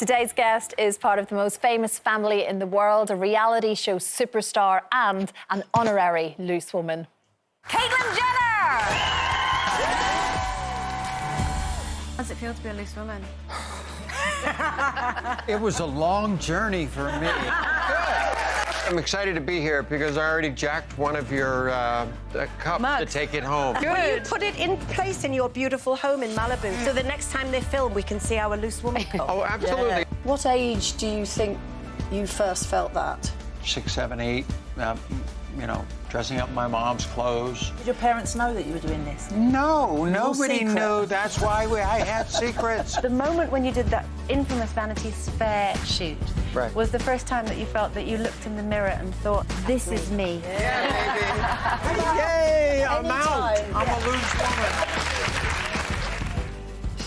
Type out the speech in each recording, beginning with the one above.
Today's guest is part of the most famous family in the world, a reality show superstar and an honorary loose woman. Caitlyn Jenner! How does it feel to be a loose woman? It was a long journey for me. I'm excited to be here because I already jacked one of your cups to take it home. Good. Will you put it in place in your beautiful home in Malibu so the next time they film we can see our loose woman cup? Oh, absolutely. Yeah. What age do you think you first felt that? 6, 7, 8, you know, dressing up in my mom's clothes. Did your parents know that you were doing this? No, nobody secret. knew. That's why I had secrets. The moment when you did that infamous Vanity Fair shoot Right. was the first time that you felt that you looked in the mirror and thought, this is me. Yeah, baby. Yay, I'm out. Anytime. I'm a loose woman.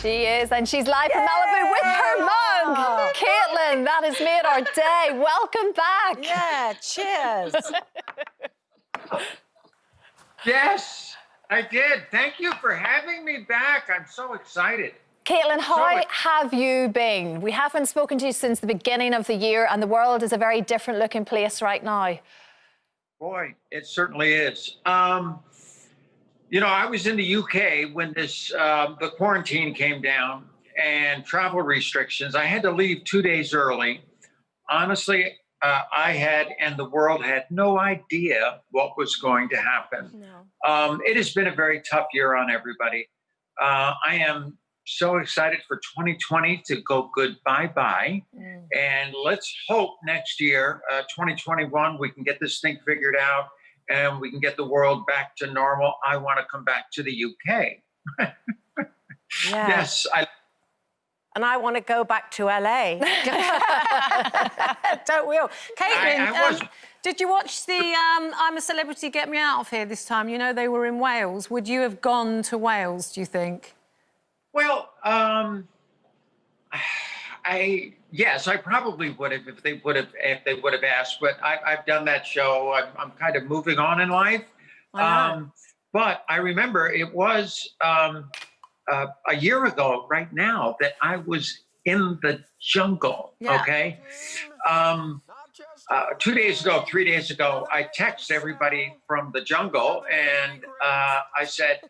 She is, and she's live from Malibu with her mug. Caitlyn, that has made our day. Welcome back. Yeah, cheers. Yes, I did. Thank you for having me back. I'm so excited. Caitlyn, how have you been? We haven't spoken to you since the beginning of the year, and the world is a very different looking place right now. Boy, it certainly is. You know, I was in the UK when the quarantine came down and travel restrictions. I had to leave 2 days early. Honestly, I had, and the world had no idea what was going to happen. No. It has been a very tough year on everybody. I am so excited for 2020 to go goodbye-bye. And let's hope next year, 2021, we can get this thing figured out and we can get the world back to normal. I want to come back to the UK. Yeah. Yes, And I want to go back to LA. Don't we all? Caitlyn, Did you watch the I'm a Celebrity, Get Me Out of Here this time? You know, they were in Wales. Would you have gone to Wales, do you think? well, yes, I probably would have if they would have asked. But I've done that show. I'm kind of moving on in life. But I remember it was a year ago right now that I was in the jungle. Yeah. Okay. 2 days ago, 3 days ago, I texted everybody from the jungle and I said,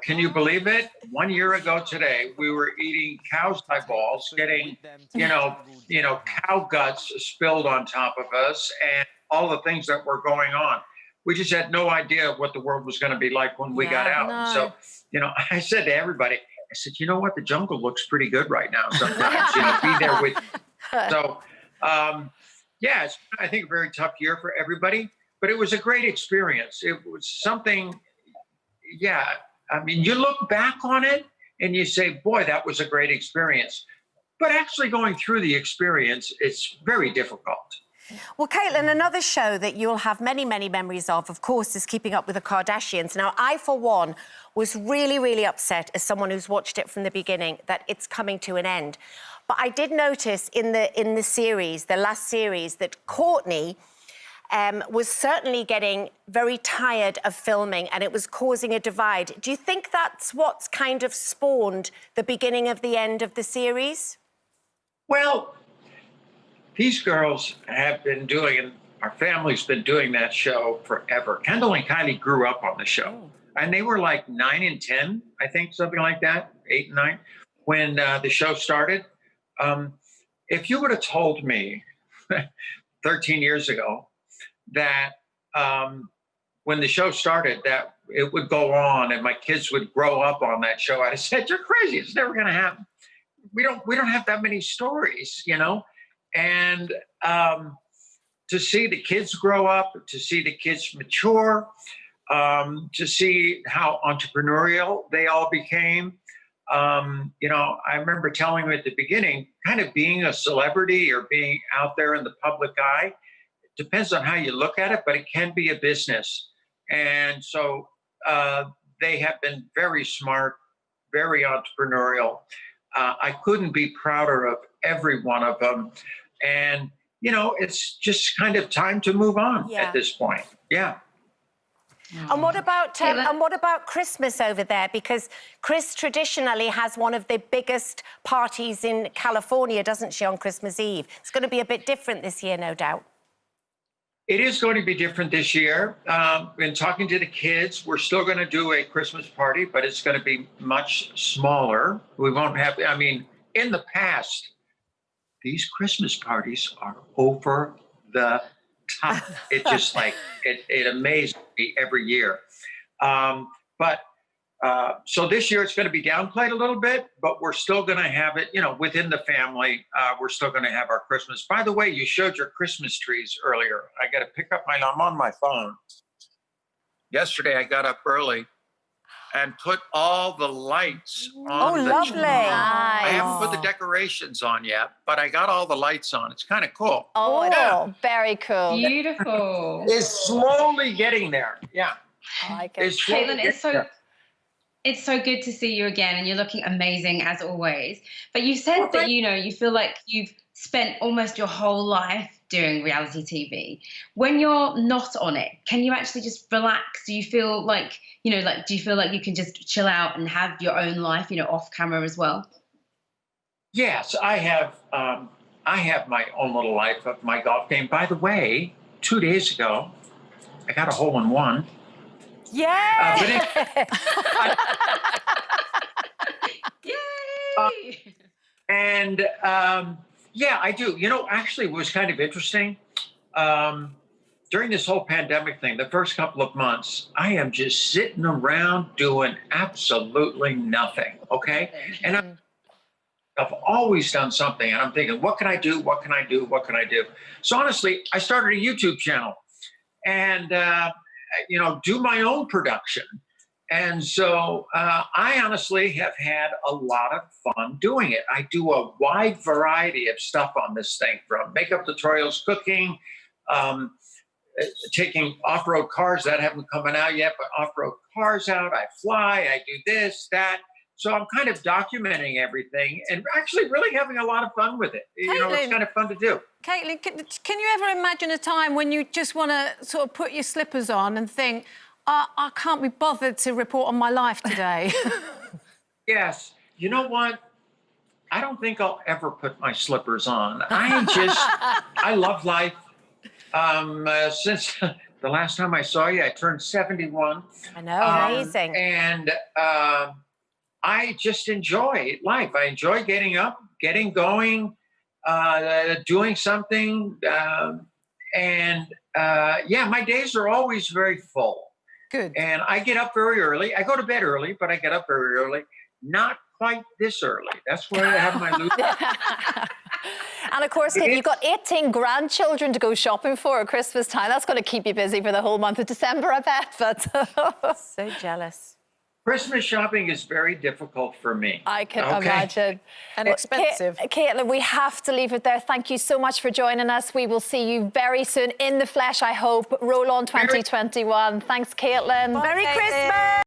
can you believe it? 1 year ago today, we were eating cow's eyeballs, getting, you know, cow guts spilled on top of us and all the things that were going on. We just had no idea what the world was going to be like when we got out. no. So, you know, I said to everybody, I said, you know what? The jungle looks pretty good right now sometimes, you know, be there with. So, yeah, it's, I think, a very tough year for everybody, but it was a great experience. It was something, yeah. I mean, you look back on it and you say, boy, that was a great experience. But actually going through the experience, it's very difficult. Well, Caitlyn, another show that you'll have many, many memories of course, is Keeping Up with the Kardashians. Now, I, for one, was really, really upset as someone who's watched it from the beginning that it's coming to an end. But I did notice in the series, the last series, that Kourtney was certainly getting very tired of filming and it was causing a divide. Do you think that's what's kind of spawned the beginning of the end of the series? Well, these girls have been doing, and our family's been doing that show forever. Kendall and Kyle grew up on the show. And they were like 9 and 10, I think, something like that, 8 and 9, when the show started. If you would have told me 13 years ago that when the show started that it would go on and my kids would grow up on that show, I'd have said, you're crazy. It's never going to happen. We don't have that many stories, you know? And to see the kids grow up, to see the kids mature, to see how entrepreneurial they all became. You know, I remember telling them at the beginning, kind of being a celebrity or being out there in the public eye, it depends on how you look at it, but it can be a business. And so they have been very smart, very entrepreneurial. I couldn't be prouder of every one of them. And, you know, it's just kind of time to move on at this point. Yeah. And what about Christmas over there? Because Kris traditionally has one of the biggest parties in California, doesn't she, on Christmas Eve? It's going to be a bit different this year, no doubt. It is going to be different this year. In talking to the kids, we're still going to do a Christmas party, but it's going to be much smaller. We won't have, I mean, in the past, these Christmas parties are over the top. It just like, it amazes me every year. So this year it's going to be downplayed a little bit, but we're still going to have it, you know, within the family. We're still going to have our Christmas. By the way, you showed your Christmas trees earlier. I got to pick up I'm on my phone. Yesterday I got up early and put all the lights on the lovely. tree. I haven't put the decorations on yet, but I got all the lights on. It's kind of cool. Oh, yeah. Very cool. Beautiful. It's slowly getting there. Yeah. I like it. Caitlyn, it's so good to see you again, and you're looking amazing as always. But you said that, you know, you feel like you've spent almost your whole life doing reality TV. When you're not on it, can you actually just relax? Do you feel like, you know, like, do you feel like you can just chill out and have your own life, you know, off camera as well? Yes, I have my own little life of my golf game. By the way, 2 days ago, I got a hole-in-one. Yeah. Yay! Yeah, I do. You know, actually, it was kind of interesting. During this whole pandemic thing, the first couple of months, I am just sitting around doing absolutely nothing, okay? And I've always done something, and I'm thinking, what can I do? What can I do? What can I do? So honestly, I started a YouTube channel and, you know, do my own production. And so I honestly have had a lot of fun doing it. I do a wide variety of stuff on this thing, from makeup tutorials, cooking, taking off-road cars that haven't come out yet, but off-road cars out. I fly, I do this, that. So I'm kind of documenting everything and actually really having a lot of fun with it. You know, it's kind of fun to do. Caitlyn, can you ever imagine a time when you just want to sort of put your slippers on and think, I can't be bothered to report on my life today? Yes. You know what? I don't think I'll ever put my slippers on. I love life. Since the last time I saw you, I turned 71. I know, amazing. And I just enjoy life. I enjoy getting up, getting going, doing something. Yeah, my days are always very full. Good. And I get up very early. I go to bed early, but I get up very early. Not quite this early. That's where I have my loose. And of course, you've got 18 grandchildren to go shopping for at Christmas time. That's going to keep you busy for the whole month of December, I bet. But so jealous. Christmas shopping is very difficult for me. I can imagine. And expensive. Caitlyn, we have to leave it there. Thank you so much for joining us. We will see you very soon in the flesh, I hope. Roll on 2021. Thanks, Caitlyn. Merry Christmas!